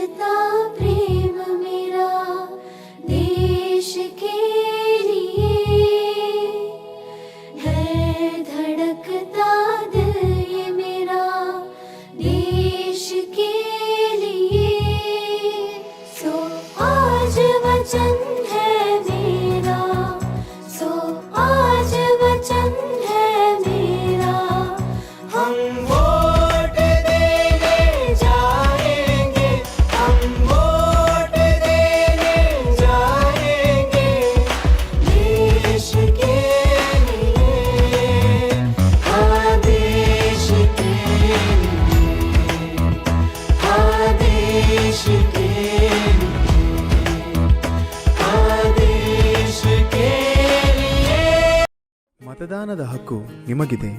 धड़कता प्रेम मेरा देश के लिए है, धड़कता दिल ये मेरा देश के लिए। सो आज वचन है मेरा, सो आज वचन है मेरा, हम वोट देने जाएंगे, हम वोट देने जाएंगे देश के लिए, हाँ देश के लिए, हाँ देश के लिए, हाँ देश के लिए। ಮತದಾನದ ಹಕ್ಕು ನಿಮಗಿದೆ.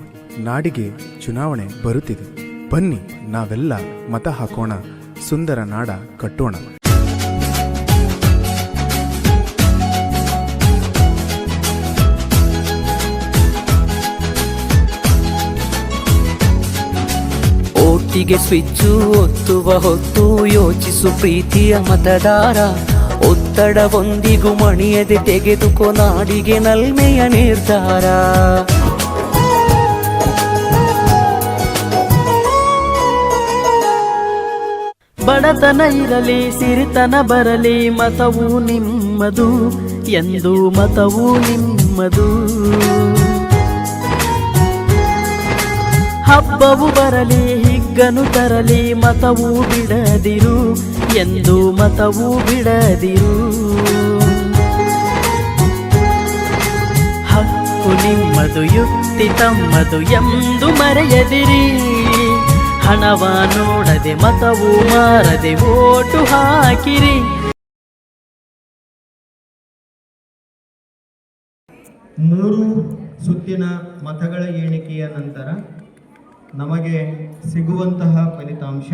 ನಾಡಿಗೆ ಚುನಾವಣೆ ಬರುತ್ತಿದೆ. ಬನ್ನಿ ನಾವೆಲ್ಲ ಮತ ಹಾಕೋಣ, ಸುಂದರ ನಾಡ ಕಟ್ಟೋಣ. ಓಟಿಗೆ ಸ್ವಿಚ್ಚು ಒತ್ತುವ ಹೊತ್ತು ಯೋಚಿಸು ಪ್ರೀತಿಯ ಮತದಾರ. ಒತ್ತಡವೊಂದಿಗೂ ಮಣಿಯದೆ ತೆಗೆದುಕೋ ನಾಡಿಗೆ ನಲ್ಮೆಯ ನಿರ್ಧಾರ. ಬಡತನ ಇರಲಿ ಸಿರಿತನ ಬರಲಿ ಮತವು ನಿಮ್ಮದು, ಎಂದು ಮತವು ನಿಮ್ಮದು. ಹಬ್ಬವು ಬರಲಿ ಹಿಗ್ಗನು ತರಲಿ ಮತವು ಬಿಡದಿರು, ಎಂದು ಮತವು ಬಿಡದಿರು. ಹಕ್ಕು ನಿಮ್ಮದು ಯುಕ್ತಿ ತಮ್ಮದು ಎಂದು ಮರೆಯದಿರಿ. ಹಣವ ನೋಡದೆ ಮತವು ಮಾರದೆ ಓಟು ಹಾಕಿರಿ. 3 ಸುತ್ತಿನ ಮತಗಳ ಎಣಿಕೆಯ ನಂತರ ನಮಗೆ ಸಿಗುವಂತಹ ಫಲಿತಾಂಶ,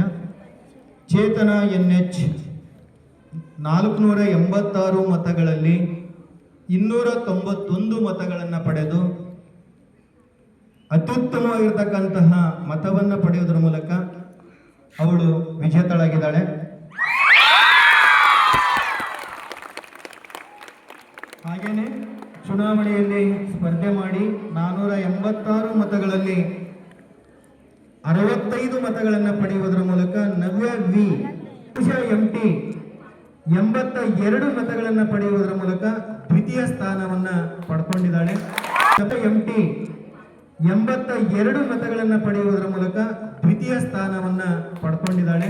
ಚೇತನ NH 486 ಮತಗಳಲ್ಲಿ 291 ಮತಗಳನ್ನು ಪಡೆದು ಅತ್ಯುತ್ತಮವಾಗಿರ್ತಕ್ಕಂತಹ ಮತವನ್ನು ಪಡೆಯುವುದರ ಮೂಲಕ ಅವಳು ವಿಜೇತಳಾಗಿದ್ದಾಳೆ. ಹಾಗೆಯೇ ಚುನಾವಣೆಯಲ್ಲಿ ಸ್ಪರ್ಧೆ ಮಾಡಿ 486 ಮತಗಳಲ್ಲಿ 65 ಮತಗಳನ್ನು ಪಡೆಯುವುದರ ಮೂಲಕ ನವ್ಯ ವಿ MT 82 ಮತಗಳನ್ನು ಪಡೆಯುವುದರ ಮೂಲಕ ದ್ವಿತೀಯ ಸ್ಥಾನವನ್ನು ಪಡ್ಕೊಂಡಿದ್ದಾಳೆ. MT 82 ಮತಗಳನ್ನು ಪಡೆಯುವುದರ ಮೂಲಕ ದ್ವಿತೀಯ ಸ್ಥಾನವನ್ನು ಪಡ್ಕೊಂಡಿದ್ದಾಳೆ.